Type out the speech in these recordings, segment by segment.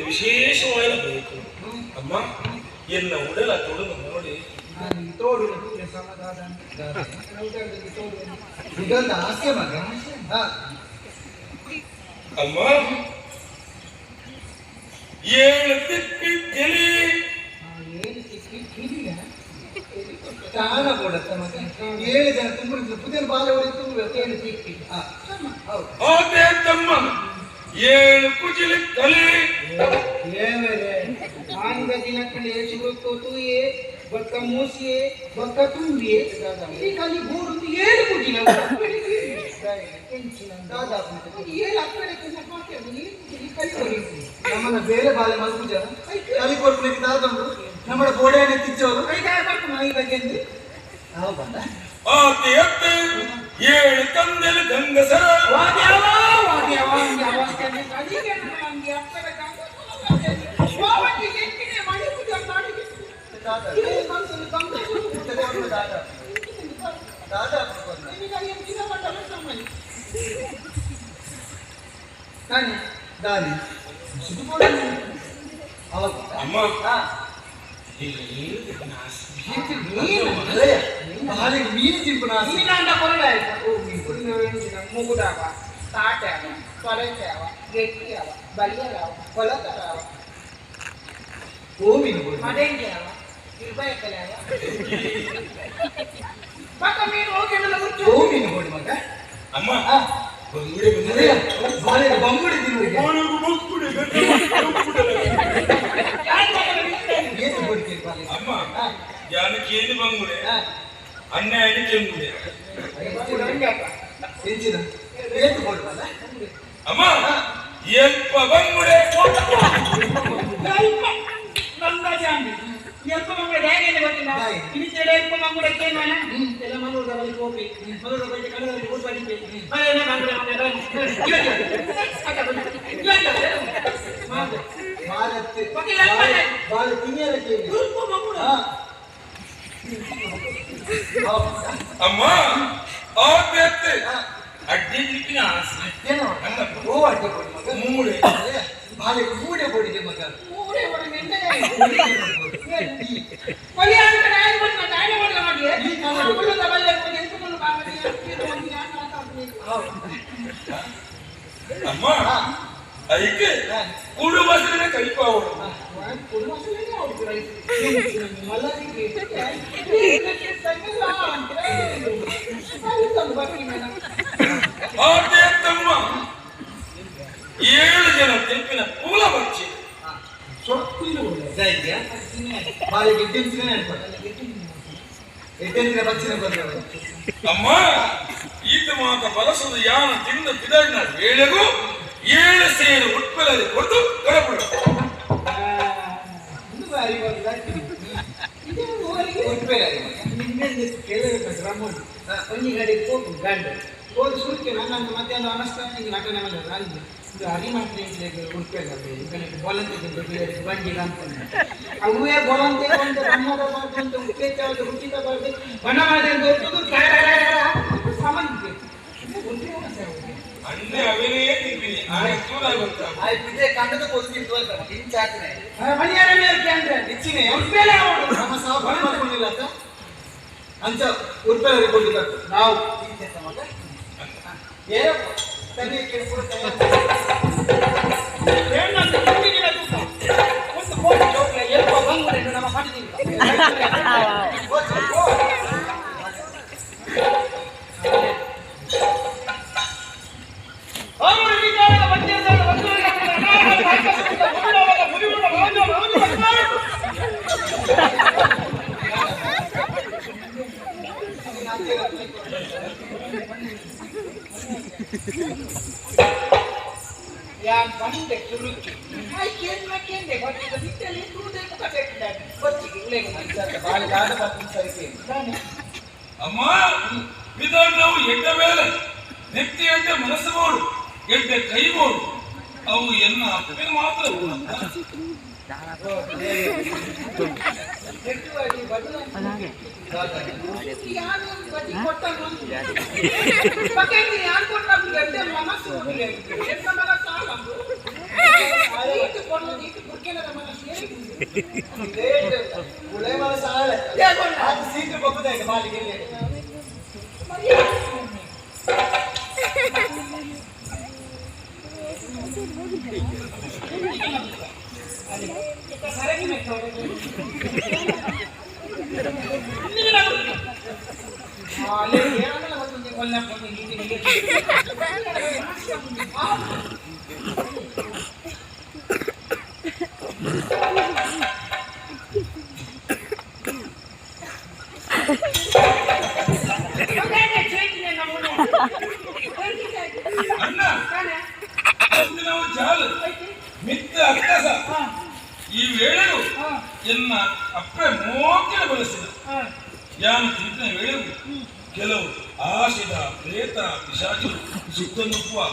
ವಿಶೇಷವಾದ ಬೇಕು ಅಮ್ಮ ಎನ್ನ ಉಡಲ ತೊಡಲು ನೋಡಿ ಅಮ್ಮ ಏಳು ತಿಪ್ಪಿ ತೆಲಿ ತಾನ ಕೊಡತ್ತ ಮತ್ತೆ 7 ಜನ ತುಂಬಿದ್ರು ಪುದಿನ ಬಾಲ ಹೊಡಿತು 7 ತಿಪ್ಪಿ ಅದೇ ತಮ್ಮ 7 ಕುಜಿಲಿ ತಲೆ ಏಮೇಲೆ ಆಂಗ ದಿನಕ್ಕೆ ಸುರುಕೋತು ಏ ಬಕ್ಕ ಮೂಸಿಯೇ ಬಕ್ಕ ತುಂಬಿಯೇ ಈ ಖಾಲಿ ಗೋಡು 7 ಕುಜಿಲ ದಾದಾ ಏಳು ಅಕ್ಕಡೆ ಮಾತೆ ಈ ಕಲಿ ಹೊಡಿತು ನಮ್ಮನ್ನ ಬೇರೆ ಬಾಲೆ ಮಲ್ಕು ಜನ ಕಲಿ ಕೊಡ್ಲಿಕ್ಕೆ ದಾದಂಡು ನಮ್ಮ ಗೋಡೆಯನ್ನು ತಿಚ್ಚೋರು ಕೈಗಾಯ ಬರ್ತು ನಾಯಿ ಬಗ್ಗೆ ನಾವು ಬಂದ ಆತೆ ಅತ್ತೆ 7 ಕಂದೆಲು ಗಂಗಸರ ಅಮ್ಮ ಮೀನು ತಿಂಪು ಮೂಗುಡಾವ ತಾಟ್ಯಾವ ತೊಲೆತ್ಯಾವ ಗೆಟ್ಟಿಯಾವ ಬಲ್ಯರಾವ ಕೊಲತರಾವ ಓ ಮೀನು ಮಡೆಂಗ್ಯಾವ ಇರ್ಬಯಕಲ್ಯಾವ ಮಗ ಮೀನು ಹೋಗಿಲ್ಲ ಓ ಮೀನು ಕೊಡಿ ಮಗ ಅಮ್ಮ ಬಂಗುಡೆ ಬಂಗುಡೆ ಬಾಳೆ ಬಂಗುಡೆ ತಿನ್ನುವರಿಗೆ ಏನು ಕೊಡ್ತೀರಿ ಬಾಳೆ ಅಮ್ಮ ಯಾನಕ್ಕೆ ಏನು ಬಂಗುಡೆ ಅನ್ನ ಏನು ಚೆಂಗುಡೆ ಎಂಚಿನ ಏನು ಕೊಡ್ಬಲ್ಲ ಅಮ್ಮ ಎಲ್ಪ ಬಂಗುಡೆ ನಂದ ಜಾಂಬಿ ಎಲ್ಪ ಮಂಗುಡೆ ಹೇಗೆ ಗೊತ್ತಿಲ್ಲ ಇನಿಚೆಡೆ ಎಲ್ಪ ಮಂಗುಡೆ ಕೇನೋನ ಎಲ್ಲ ಮನೋದ ಬಳಿ ಹೋಗಿ ಮನೋದ ಬಳಿ ಕಡದಲ್ಲಿ ಹೋಗಿ ಬಂದಿದ್ದೆ ಮನೆಯ ಮಂಗುಡೆ ಬಾಳ ತಿನ್ನಿಯರಕ್ಕೆ ಅಮ್ಮ ಆತೆ ಅಡ್ಡಿ ಜಿಪ್ಪಿನ ಆಸೆ ಏನೋ ಓ ಅಡ್ಡಿ ಕೊಡಿ ಮಗ ಮೂಡೆ ಬಾಳೆ ಮೂಡೆ ಕೊಡಿದೆ ಮಗ ಮೂಡೆ ಹೊಡೆ ಮೆಂಟನೆ ಒಲಿ ಅಂತ ನಾನು ಬಂದ ತಾನೆ ಮಾಡಲ ಮಾಡಿ ಈ ಕಾಲದ ಬಲ್ಲೆ ಹೋಗಿ ಎಂತಕೊಂಡು ಬಾವಡಿ ಇದು ಒಂದು ಯಾಕ ಅಮ್ಮ ಐಕೆ ಕುಡು ಬಸನ ಕೈಪಾವಳು ಕುಡು ಬಸನೆ ಅವ್ರು ಮಲ್ಲರಿಗೆ ಇದಕ್ಕೆ ಸಂಗಲ್ಲ ಅಂದ್ರೆ ಅದು ಬಾಕಿ ಮೇನ ಆತೆ ತಮ್ಮ 7 ಜನ ತೆಪ್ಪಿನ ಪೂಲ ಬಚ್ಚಿ ಸೊಪ್ಪಿನ ಜಾಯ್ಯಾ ಬಾಳೆ ಗೆಡ್ಡೆಂಚಿನ ನೆನಪಲ್ಲ ಗೆಡ್ಡೆಂಚಿನ ಬಚ್ಚಿನ ಬಂದವರು ಅಮ್ಮ ಈತ ಮಾತ ಬಲಸದ ಯಾನ ತಿಂದ ಬಿದಣ್ಣ ವೇಳೆಗೂ 7 ಸೇರು ಉಟ್ಪಲಲ್ಲಿ ಕೊಟ್ಟು ಕಳಬಿಡು ಅರಿಬಹುದು ಉಡುಪಿಯಲ್ಲಿ ನಿನ್ನೆ ಕೇಳಬೇಕು ರಾಮೋದು ಒಂಜಿ ಗಾಡಿ ಹೋಗು ಗಂಡು ಹೋಗಿ ಸುಳ್ಕೆ ನಾನು ಮಧ್ಯಾಹ್ನ ಅನಸ್ತಾನೆ ನಟನೆ ಮಾಡಿದ್ರು ಅಲ್ಲಿ ಇದು ಅರಿಮಾತ್ರೆ ಉಡುಪಿಯಲ್ಲಿ ಈಗ ಬೋಲಂತಿದ್ದೆ ಬಂಡಿಗ ಅಂತ ಅವೇ ಬೋಲಂತೆ ಒಂದು ಬಣ್ಣದ ಒಂದು ಉಪೇತವಾದ ಹುಟ್ಟಿದಬಾರ್ದು ಬಣ್ಣ ಮಾಡಿದ್ರೆ ಸಾಮಾನ್ಯ ಅಣ್ಣೆ ಅವನೇ ತಿಂತೀನಿ ಇದೇ ಕಂಡದ ಕೊಸ್ತಿತ್ತು ಅಂತ ಹಿಂಚಾಕ್ನೆ ಮನೆಯ ಅಂದ್ರೆ ಹೆಚ್ಚಿನ ಉಡುಪಿಯಲ್ಲೇ ನಮ್ಮ ಸಹ ಬಣ್ಣ ಮಾಡ್ಕೊಂಡಿಲ್ಲ ಅಂತ ಅಂಚ ಉಡುಪಿಯಲ್ಲಿ ಕೊಟ್ಟಿದ್ದು ನಾವು ಏನೋ ತನ್ನಿ ಕೂಡ ಒಂದು ಕೋಟಿ ಚೌಕ ಎಲ್ಲ ಬಂದು ನಮ್ಮ ಮಾಡಿದ್ದೀವಿ yang pandai curuki. Hai kian deh, kalau kita tidak lihat dulu deh kita tidak pergi lagi macam balik ada batu cari ಅಮ್ಮ ಇದನ್ನು ನಾವು ಎಡ್ಡ ಮೇಲೆ ನೆತ್ತಿ ಎಡ್ಡ ಮನಸ್ಸು ಮಾಡು ಎಡ್ಡ ಕೈ ಮಾಡು ಅವು ಎನ್ನ ಅಪ್ಪನ ಮಾತ್ರ ಸೀಟ್ ಬಪ್ಪದ ಮಾಲಿಗೆ ಅಣ್ಣ ನಾವು ಜಾಲು ಮಿತ್ರ ಅಕ್ಕಸ ಈ ವೇಳೆಯು ಎನ್ನ ಅಪ್ಪ ಮೋಕಿನ ಬಳಸಿದ ಯಾನು ತಿಂತ ವೇಳೆಯು ಕೆಲವು ಆಶಿದ ಪ್ರೇತ ಪಿಶಾಚರು ಸುತ್ತನುಪ್ಪುವ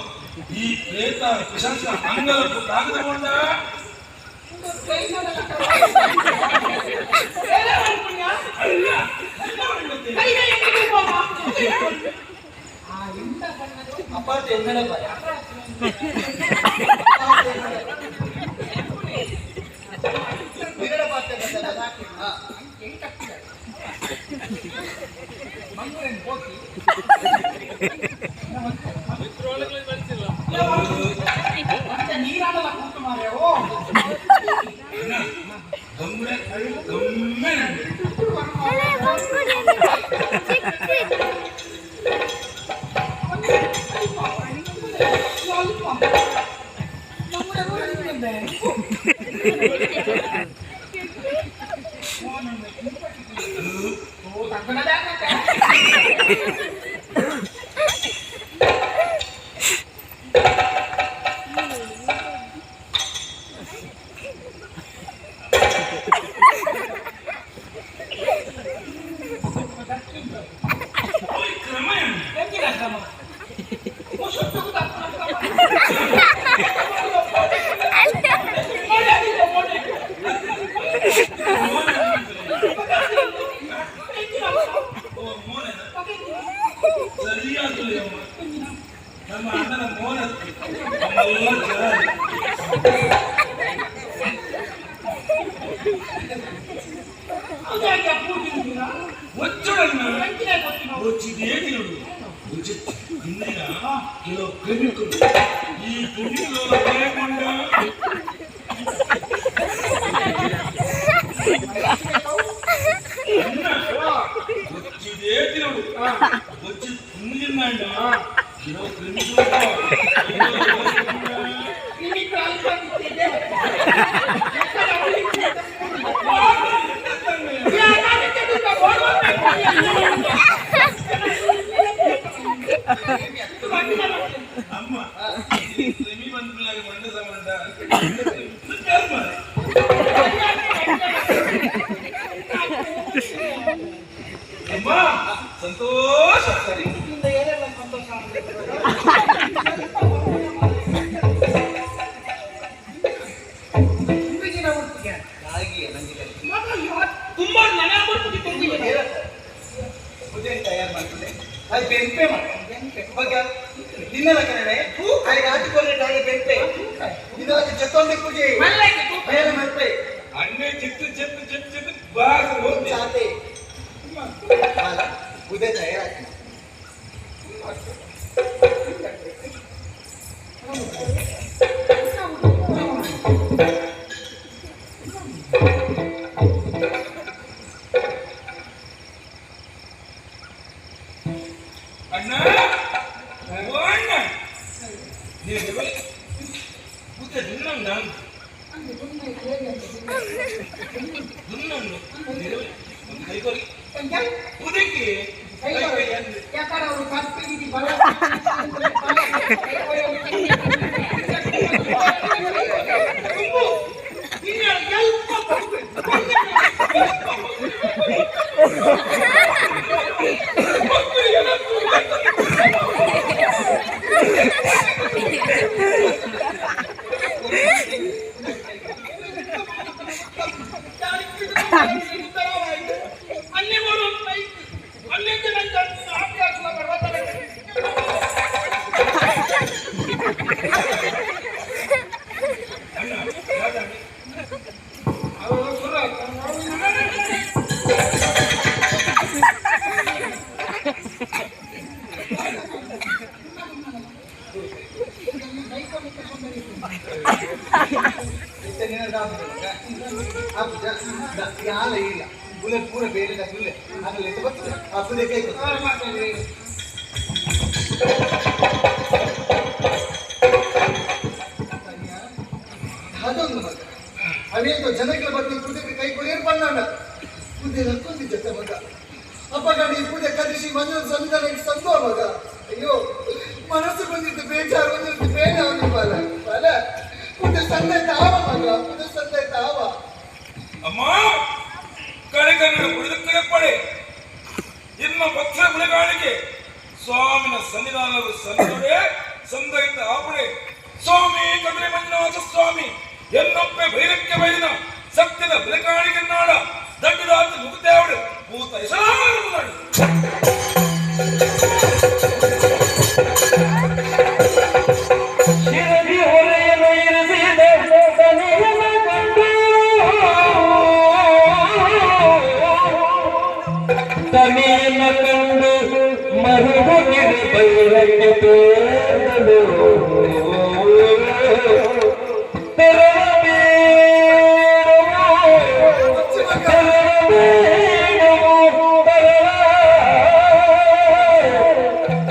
ಈ ಪ್ರೇತ ಪಿಶಾಚ ಅಂಗಲಕ್ಕೂ ಕಾಗದಗೊಂಡ ಅಪಾರ್ಟ್ ಎಂಗಡೆ ಬರ ನೀರಾಡಲ್ಲ ಕೂತು ಮಾರೇ ಗಮ್ಮೆ ಗಮ್ಮೆ ನಮ್ಮ ಅಣ್ಣನ ಮೋನ ಕೆಲವು ಕ್ರಿಮಿಕರು ಈ ಕ್ರಿಮಿಕರು వచ్చిదే తిరుడు వచ్చి తిండిన్నాడు కిలో క్రిమికలు అమ్మ క్రిమి బంధువులాగా మండ సమంట ಸಂತೋಷ. ಸರಿ ಇಂದ ಏನೆಲ್ಲ ಸಂತೋಷ ಇಂದಿನ ಉಡುಪಿಗೆ ಹಾಗೆ ನಂಗೆ ತುಂಬಾ ನನ್ನ ಉಡುಪಿಗೆ ತಂದಿದ್ದೇನೆ. ಮುದ್ದೆ ತಯಾರು ಮಾಡ್ತಿದ್ದೆ ಅದು ಬೆಂಪೆ ಮಾಡ್ತೀನಿ ಬಗ್ಗೆ ನಿನ್ನೆಲ್ಲ ಕನ್ನಡೆ ಹಾಗೆ ಹಾಕಿಕೊಂಡ್ರೆ ಹಾಗೆ ಬೆಂಪೆ ಇದಕ್ಕೆ ಜೊತ್ತೊಂದು ಪೂಜೆ ಮಲ್ಲಕ್ಕೆ ತೂಕ. ಮೇಲೆ ಮಲ್ಪೆ ಅಣ್ಣೆ ಚಿತ್ತು ಚಿತ್ತು ಚಿತ್ತು ಚಿತ್ತು ಬಾಗ ಹೋಗಿ ಚಾತೆ ಮುದ್ದೆ ತಯಾರಾಗ್ತದೆ ಅಣ್ಣ ಓ ಅಣ್ಣ ನೀವು ಮುದ್ದೆ ದುನ್ನಣ್ಣ ದುನ್ನಣ್ಣು ಒಂದು ಕೈ ಕೊರಿ ಉದಕ್ಕೆ ಕೈ ಕೈ ಅಂದ್ರೆ ಯಾಕಂದ್ರೆ ಅವರು ಕರ್ಪಿಗೆ ಬಲ ಯಾಲ ಇಲ್ಲ ಗುಲೆ ಪೂರ ಬೇರೆ ಗುಲೆ ಆಗಲ್ಲ ಇದು ಬರ್ತದೆ ಅಪ್ಪದೆ ಕೈ ಅದೊಂದು ಮಗ ಅವೇಂದು ಜನಗಳ ಬಗ್ಗೆ ಕುದಿಗೆ ಕೈ ಕೊರಿಯರ್ ಬಂದಾಡ ಕುದಿ ನಕ್ಕೊಂಡಿ ಜೊತೆ ಮಗ ಅಪ್ಪ ಗಾಡಿ ಕುದೆ ಕದಿಸಿ ಮನೆ ಸಂಧಾನ ಸಂತೋ ಮಗ ಅಯ್ಯೋ ಮನಸ್ಸು ಬಂದಿದ್ದು ಬೇಜಾರು ಬಂದಿದ್ದು ಬೇಡ ಅವನು ಬಾಲ ಬಾಲ ಕುದೆ ಸಂದೆ ತಾವ ಮಗ ಕುದೆ ಸಂದೆ ತಾವ ಅಮ್ಮ ಕಡೆಗಣ್ಣ ಕುಡಿದ ಕಡೆಪಡೆ ಇನ್ನು ಭಕ್ತರ ಗುಣಗಾಣಿಕೆ ಸ್ವಾಮಿನ ಸನ್ನಿಧಾನದ ಸನ್ನಿಧೆ ಸಂದೈತ ಆಪಡೆ ಸ್ವಾಮಿ ಕದ್ರೆ ಮಂಜುನಾಥ ಸ್ವಾಮಿ ಎನ್ನೊಪ್ಪೆ ಭೈರಕ್ಕೆ ಬೈದಿನ ಸತ್ಯದ ಬೆಳಕಾಣಿಕೆ ನಾಡ ದಡ್ಡದಾತ ಮುಗುತ್ತೇವಡು ಭೂತ ಹೆಸರಾರು ಮಾಡಿ ತನಿಯನ್ನ ಕಂಡು ಮರುಗಿರಿ ಬೈರಕ್ಕೆ ತೋರಲು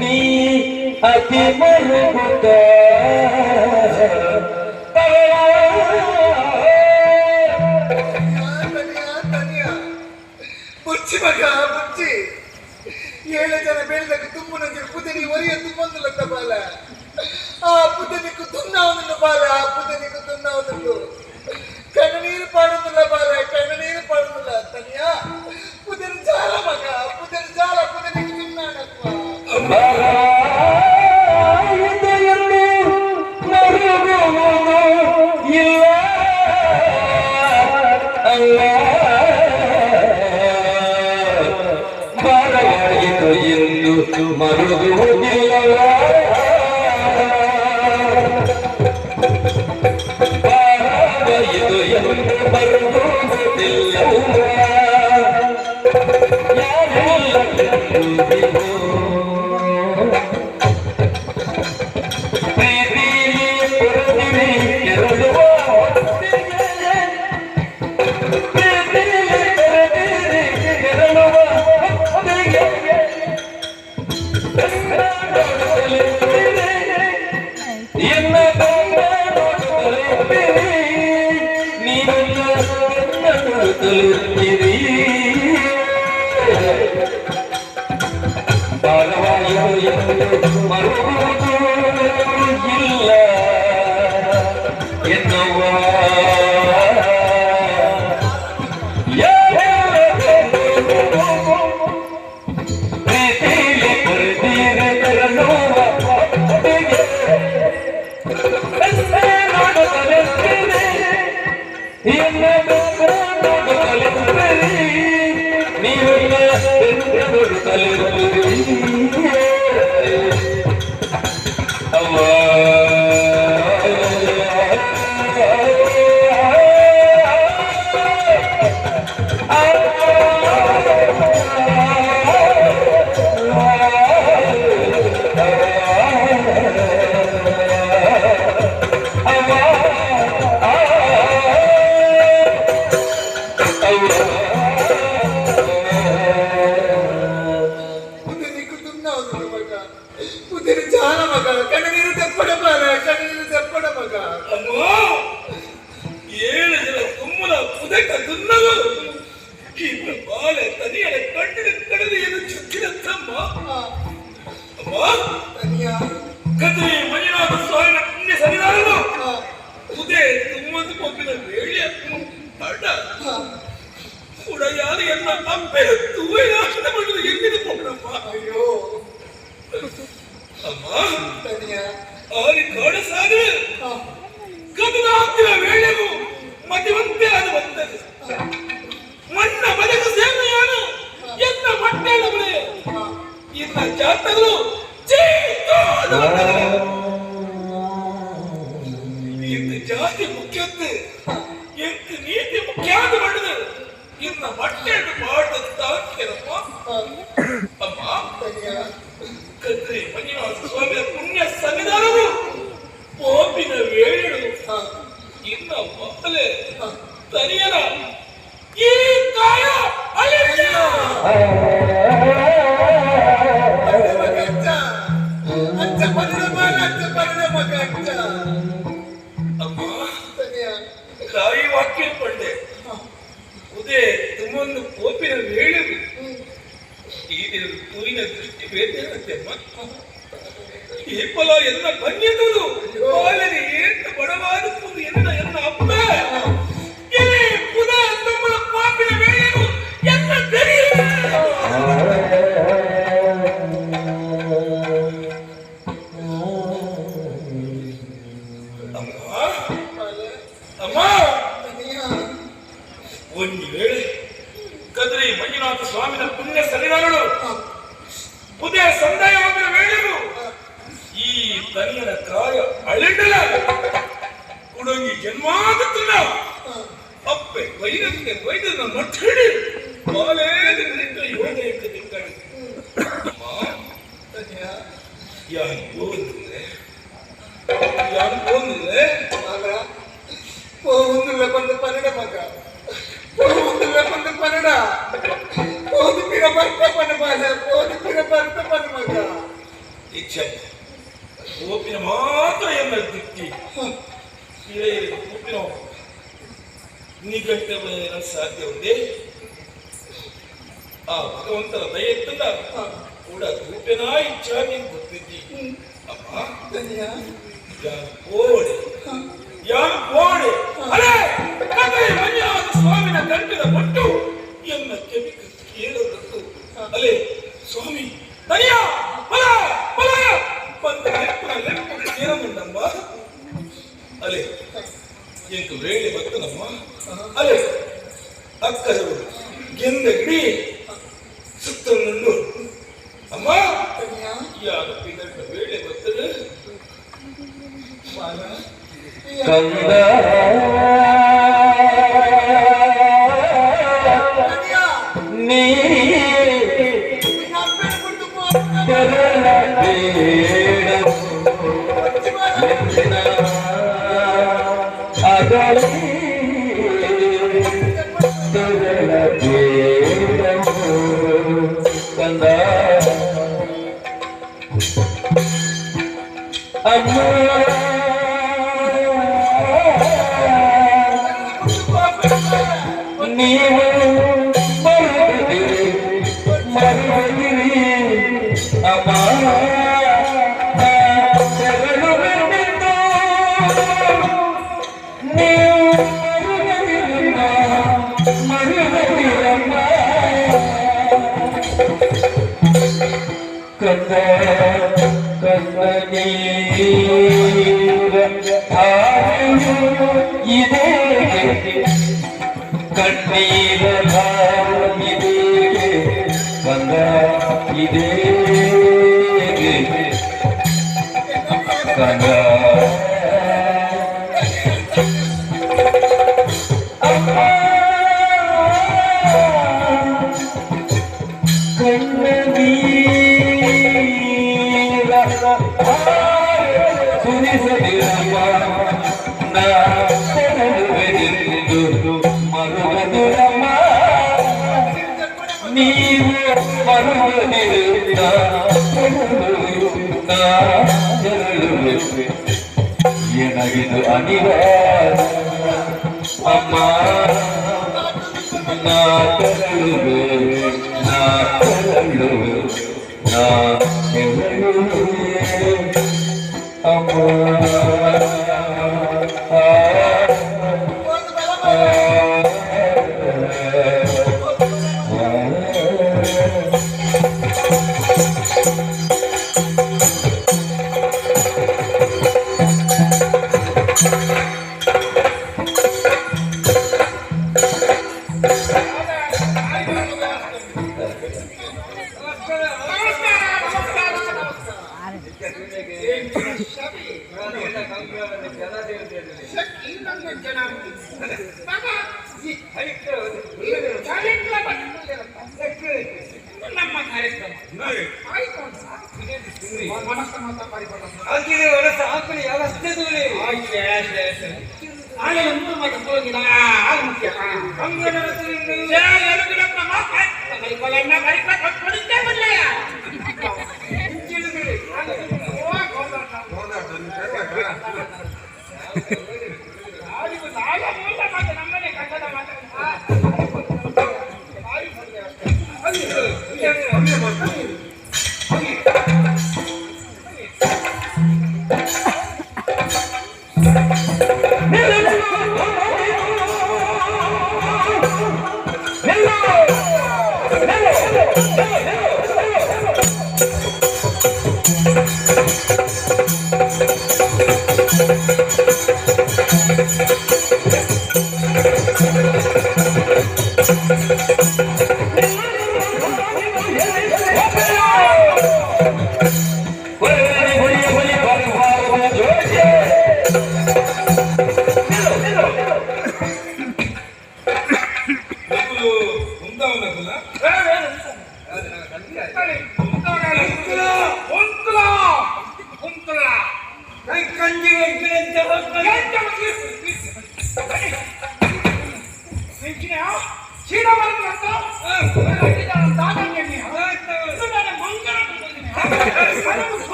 ನೀ ಅತಿ ಮರುಗುತ್ತ ಬುಚ್ಚಿ ಮಗ ಬುಚ್ಚಿ 7 ಜನ ಬೆಳೆದಾಗ ತುಂಬನಂಜರು ಪುದನಿ ಒರಿಯ ತುಂಬೊಂದುಲತ್ತ ಬಾಲ ಆ ಪುದನಿಕ್ಕು ತುನ್ನಾವುದಿಲ್ಲ ಬಾಲ ಆ ಪುದನಿಕ್ಕು ತುನ್ನಾವುದಿಲ್ಲ ಕಣ್ಣನೀರು ಪಾಡುದಿಲ್ಲ ಬಾಲ ಕಣ್ಣನೀರು ಪಾಡುದಿಲ್ಲ ತನಿಯ ಪುದನಿ ಜಾಲ ಮಗ ಪುದನಿ ಜಾಲ ಪುದನಿಕ್ಕು ತಿನ್ನಾಡಪ್ಪ ಇಲ್ಲ ಅಲ್ಲ ಬಾರವಾಯಿತು ಎಂದು ಮರುಗುವುದಿಲ್ಲ ಬಾರವಾಯಿತು ಎಂದು ಬರುವುದಿಲ್ಲ ಪ್ರೀತಿಲಿ ಪುರದಿನಿ ಕೆರಳುವ ಮರುವುದು ಇಲ್ಲ ಎನ್ನುವ ಪ್ರೀತಿಲಿ ಬೆಂಗಳೂರು ತಲುಪುವುದೇ ಅವ್ವ ಏಳು ಜನ ತುಮ್ಮನ ಪುದಕ ತುನ್ನದು ಇನ್ನ ಬಾಳೆ ತನಿಯರ ಕಣ್ಣಿನ ಕಡದು ಏನು ಚುಕ್ಕಿನಂತಮ್ಮ ಅಮ್ಮ ಕದ್ರಿ ಮಂಜುನಾಥ ಸ್ವಾಮಿನ ಪುಣ್ಯ ಸನ್ನಿಧಾನವು ಉದೇ ತುಮ್ಮದು ಕೊಬ್ಬಿನ ವೇಳೆ ಅಡ್ಡ ಉಡಯಾದ ಎನ್ನ ಅಪ್ಪೆ ತೂವೆ ನಾಶನ ಮಾಡುವುದು ಎಲ್ಲಿದೆ ಕೊಬ್ಬರಮ್ಮ ಅಯ್ಯೋ ಅಮ್ಮ ಆರಿ ಕಾಡ ಸಾಗರ ಗದನ ಹಾಕಿನ ವೇಳೆಗೂ ಮತಿವಂತೆ ಆದ ಬಂದದು ಮಣ್ಣ ಬದಕ ಸೇವೆಯಾನು ಎನ್ನ ಮಟ್ಟೆಳಬಳೆ ಇನ್ನ ಜಾತಗಳು ಇನ್ನು ಜಾತಿ ಮುಖ್ಯತೆ ಎಂತ ನೀತಿ ಮುಖ್ಯಾದ ಮಾಡಿದೆ ಇನ್ನ ಮಟ್ಟೆ ಮಾಡುತ್ತಾರಪ್ಪ ಅಮ್ಮ ಕದ್ರಿ ಮಂಜುನಾಥ ಸ್ವಾಮಿಯ ಪುಣ್ಯ ಸನ್ನಿಧಾನವು ಕೋಪಿನ ವೇಳು ಇನ್ನ ಮಕ್ಕಳೇ ತನಿಯನ ಈ ಕಾಯ ಅಮ್ಮ ತಾಯಿ ವಾಕ್ಯ ಪಂಡೆ ಉದೇ ತುಮೊಂದು ಕೋಪಿನ ವೇಳು ಈ ದಿನ ತೂರಿನ ದೃಷ್ಟಿ ಬೇರೆ ಅಮ್ಮ ಈ ಫಲ ಎನ್ನ ಬನ್ನಿಯದು ಬಾಲರಿ ಏತ ಬಡವಾದುವುದು ಎನ್ನ ಅಪ್ಪ ಎಲೆ ಪುದ ತಮ್ಮನ ಪಾಪಿನ ವೇಳೆಗೂ ಎನ್ನ ದರಿ ಅಮ್ಮ ಒಂದು ವೇಳೆ ಕದ್ರಿ ಮಂಜುನಾಥ ಸ್ವಾಮಿನ ಪುಣ್ಯ ಸನ್ನಿಧಾನಗಳು ಪುದೆ ಸಂದಾಯವಾಗಿನ ವೇಳೆಗೂ ಈ ತನಿಯನ ಕಾಯ ಅಳಿಡಲ ಕುಡಂಗಿ ಜನ್ಮಾಗುತ್ತಿಲ್ಲ ಅಪ್ಪೆ ವೈದ್ಯನ ಮಠಡಿ ಬಾಲೇದ ಯೋಗ ತಿಂಗಳು ಯಾರು ಹೋಗುತ್ತಿಲ್ಲ ಹೋಗುತ್ತಿಲ್ಲ ಬಂದ ಪನ್ನಡ ಮಗ ಹೋಗುತ್ತಿಲ್ಲ ಬಂದ ಪನ್ನಡ ಹೋಗುತ್ತಿರ ಬರ್ತ ಪನ್ನ ಬಾಲ ಹೋಗುತ್ತಿರ ಬರ್ತ ಪನ್ನ ಮಗ ಇಚ್ಛೆ ಕೋಪಿನ ಮಾತ್ರ ಎನ್ನ ದಿಕ್ಕಿ ಕೋಪಿನ ನಿಘಂಟ ಸಾಧ್ಯ ಒಂದೇ ಆ ಭಗವಂತನ ದಯೆತ್ತಲ್ಲ ಕೂಡ ಕೋಪಿನ ಇಚ್ಛಾ ನೀನು ಗೊತ್ತಿದ್ದಿ ಅಮ್ಮ ಯಾರು ಕೋಡೆ ಅರೆ ಕಥೆ ಮಂಜುನಾಥ ಸ್ವಾಮಿನ ಕಂಠದ ಬಟ್ಟು ಎನ್ನ ಕೆಮಿಕ ಕೇಳಬೇಕು ಅಲೆ ಸ್ವಾಮಿ ದನಿಯ ಬಲ ಬಲ ಬಂದ ಲೆಪ್ಪನ ಸೇರಮುಂಡಮ್ಮ ಅಲೆ ಎಂಟು ವೇಳೆ ಬರ್ತನಮ್ಮ ಅಲೆ ಅಕ್ಕರು ಗೆಂದ ಗಿಡಿ ಸುತ್ತಲನ್ನು ಅಮ್ಮ ಯಾರ ಪಿಗಂಟ ವೇಳೆ ಬರ್ತದೆ ಕಂದ ನೀ ಕಂದ ಅಮ್ಮ ನೀವು ಮರುಗಿರಿ ಅಮ್ಮ ಇದೇ ಕಣ್ಣೀರ ಕಂದ ಅಮ್ಮ ಕಣ್ಣ ನೀರ ಸುರಿಸದಿರಮ್ಮ ನಾ ಕೊಡಲುವೆಂದು ಮರುಗದಿರಮ್ಮ ನೀವು ಮರುಗದಿರುತ್ತ ಏನಾಗಿದ್ದು ಅನಿವಾರ್ಯ ಅಮ್ಮ ನಾ ತೆರಳುವೆ ನಾ ತೆರಳುವೆ ನಾ ತೆರಳುವೆ ಅಮ್ಮ ನಮ್ಮ ಕಾರ್ಯಕ್ರಮ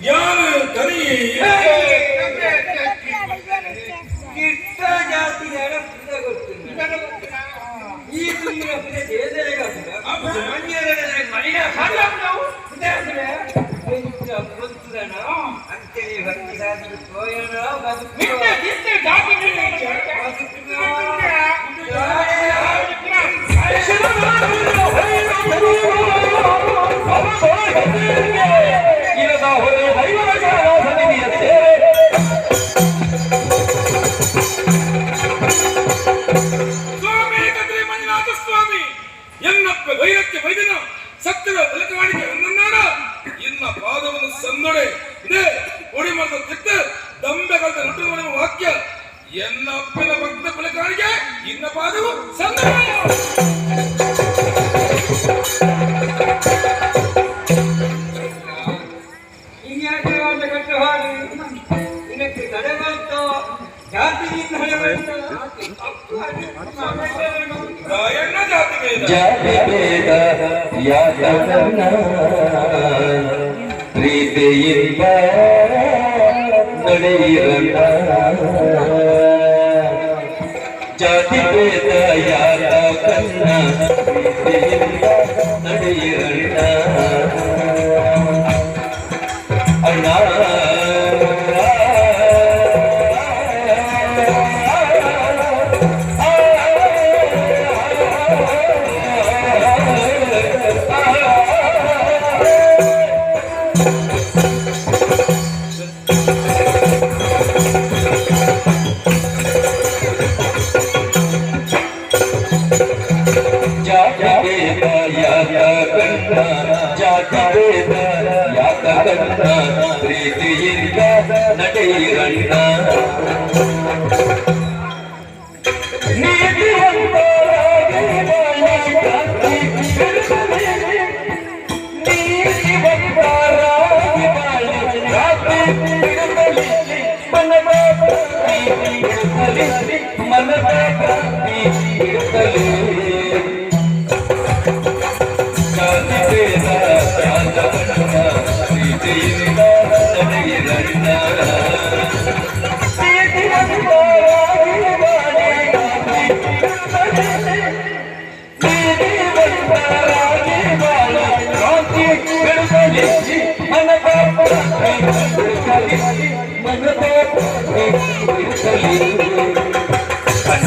ಯಾರು ಕರಿ ವೈರಕ್ಕೆ ವೈದ್ಯನ ಸತ್ಯದ ಬಲಕವಾಣಿಕೆ ಒಂದನ್ನಾಡ ಇನ್ನ ಪಾದವನ್ನು ಸಂದೊಡೆ ಇದೇ ಒಡಿ ಮರದ ತಿಟ್ಟ ದಂಬೆಗಳ ನಟು ಮಾಡುವ ವಾಕ್ಯ ಎನ್ನ ಅಪ್ಪನ ಭಕ್ತ ಬಲಕವಾಣಿಕೆ ಇನ್ನ ಪಾದವು ಸಂದೊಡೆ ಇನ್ಯಾಕೆ ಕಟ್ಟು ಹಾಡಿ ಇದಕ್ಕೆ ತಡೆಗಳು ಜಾತಿ ಭೇದ ಯಾತನ ಪ್ರೀತಿಯಿಂದ ನಡೆಯಿರಣ್ಣ ಜಾತಿ ಭೇದ ಯಾತನ ಪ್ರೀತಿಯಿಂದ ನಡೆಯಿರಣ್ಣ ಅಣ್ಣ ಜಾತಿ ಭೇದ ಯಾತಕನ್ನ ಪ್ರೀತಿಯಿಂದ ನಡೆಯಿರಣ್ಣ ನೀತಿವಂತರಾಗಿ ಬಾಳಿ ಕ್ರಾಂತಿ ಬಿಡಿಸಲಿ ನೀತಿವಂತರಾಗಿ ಬಾಳಿ ಕ್ರಾಂತಿ ಬಿಡಿಸಲಿ ಮನದ ಕ್ರಾಂತಿ ಬಿಡಿಸಲಿ ಮನದ ಕ್ರಾಂತಿ ಬಿಡಿಸಲಿ ಜಾತಿ ಭೇದ ಯಾತಕನ್ನ ಪ್ರೀತಿಯಿಂದ ನಡೆಯಿರಣ್ಣ ನೀತಿವಂತರಾಗಿ ಬಾಳಿ ಕ್ರಾಂತಿ ಬಿಡಿಸಲಿ ನೀತಿವಂತರಾಗಿ ಬಾಳಿ ಕ್ರಾಂತಿ ಬಿಡಿಸಲಿ ಮನದ ಕ್ರಾಂತಿ ಬಿಡಿಸಲಿ ಮನದ ಕ್ರಾಂತಿ ಬಿಡಿಸಲಿ ಅಣ್ಣ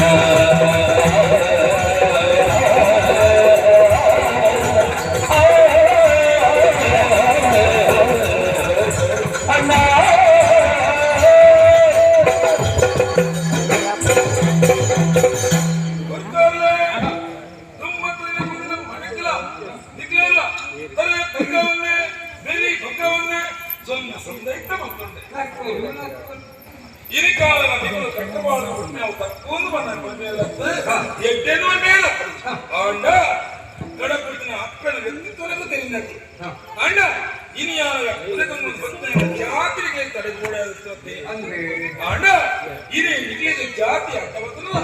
ಜಾತಿ ಅರ್ಥವತ್ತಲ್ಲ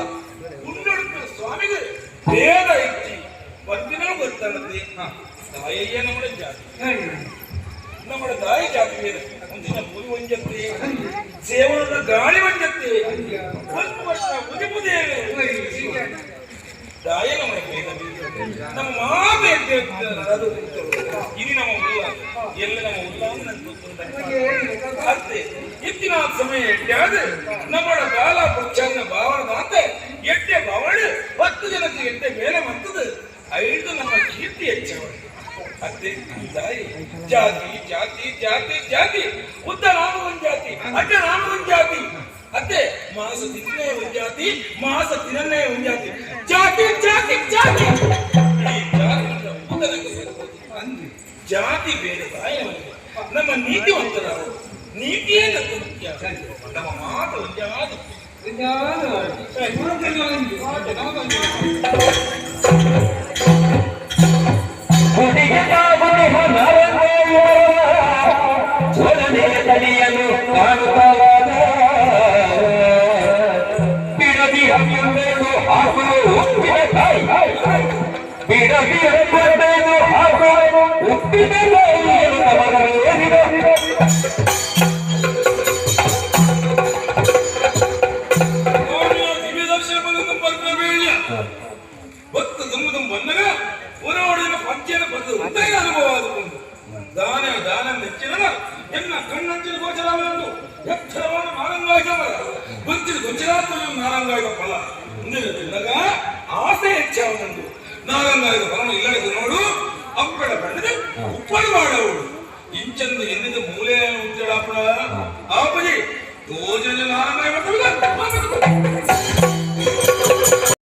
ಉನ್ನಡುತ್ತ ಸ್ವಾಮಿಗೆ ಭೇದ ಇಚ್ಚಿ ಒಂದಿನ ಗೊತ್ತಾಗುತ್ತೆ ತಾಯಿಯ ನಮ್ಮ ಜಾತಿ നമ്മുടെ തായ് ജാതി ಒಂದಿನ ಪುರಿ ಒಂಜತ್ತೆ ಸೇವನದ ಗಾಳಿ ಒಂಜತ್ತೆ ಒಂದು ವರ್ಷ ಮುದಿ ಮುದೇ ದಾಯ ನಮ್ಮ ಭೇದ ನಮ್ಮ ಮಾತು ಅದು ಇದು ನಮ್ಮ ಉಲ್ಲ ಎಲ್ಲ ನಮ್ಮ ಉಲ್ಲ ಅತ್ತೆ ಇತ್ತಿನ ಸಮಯ ಎಟ್ಟಾದ ನಮ್ಮ ಕಾಲ ಪಕ್ಷನ ಭಾವನದಂತೆ ಎಟ್ಟೆ ಭಾವನೆ 10 ಜನಕ್ಕೆ ಎಟ್ಟೆ ಮೇಲೆ ಬಂತದು 5 ನಮ್ಮ ಕೀರ್ತಿ ಹೆಚ್ಚವ ಅತ್ತೆ ತಾಯಿ ಜಾತಿ ಜಾತಿ ಜಾತಿ ಜಾತಿ ಉದ್ದ ನಾಮ ಒಂದು ಜಾತಿ ಅಡ್ಡ ನಾಮ ಒಂದು ಜಾತಿ ಅತ್ತೆ ಮಾಸ ತಿನ್ನೇ ಒಂದು ಜಾತಿ ಮಾಸ ತಿನ್ನನೇ ಒಂದು ಜಾತಿ ಜಾತಿ ಜಾತಿ ಜಾತಿ ಈ ಜಾತಿ ಬೇರೆ ನಮ್ಮ ನೀತಿವಂತರ ನೀತಿಯೇ ನಮಗೆ ಮುಖ್ಯ ನಮ್ಮ ಮಾತು ಒಂದು ಜಾತಿ ಒಡನೆ ತಳಿಯಲು ಕಾಣುತ್ತವಾದ ಬಿಡದಿ ಹಬ್ಬೆಂದು ಹಾಕುವ ಉಪ್ಪಿನ ತಾಯಿ ಬಿಡದಿ ಹಬ್ಬೆಂದು ಹಾಕುವ ಉಪ್ಪಿನ ತಾಯಿಯನ್ನು ತಮಗೇರಿದ ದಿವ್ಯ ದರ್ಶನ ಬಂದು ಬರ್ಬೇಡ ಭಕ್ತ ದುಮ್ಮುದಂ ಬಂದಾಗ ಹೊರವಡಿನ ಪಂಚನ ಬಂದು ಹೃದಯ ಅನುಭವ ಆದುಕೊಂಡು ದಾನ ದಾನ ನೆಚ್ಚಿನ ಎನ್ನ ಕಣ್ಣಂಚಿನ ಗೋಚರವನ್ನು ಎತ್ತರವಾದ ನಾರಂಗಾಯ್ದ ಗೊಂಚಿನ ಗೊಂಚರಾತ್ಮ ನಾರಂಗಾಯ್ದ ಫಲ ಮುಂದಿನ ಆಸೆ ಹೆಚ್ಚಾವನಂದು ನಾರಂಗಾಯ್ದ ಫಲನು ಇಲ್ಲದ ನೋಡು ಅಪ್ಪಳ ಬಣ್ಣದ ಉಪ್ಪಳು ಮಾಡವಳು ಇಂಚಂದು ಎನ್ನಿದ ಮೂಲೆ ಉಚ್ಚಡಾಪಡ ಆಪಜಿ ತೋಜನ ನಾರಂಗಾಯ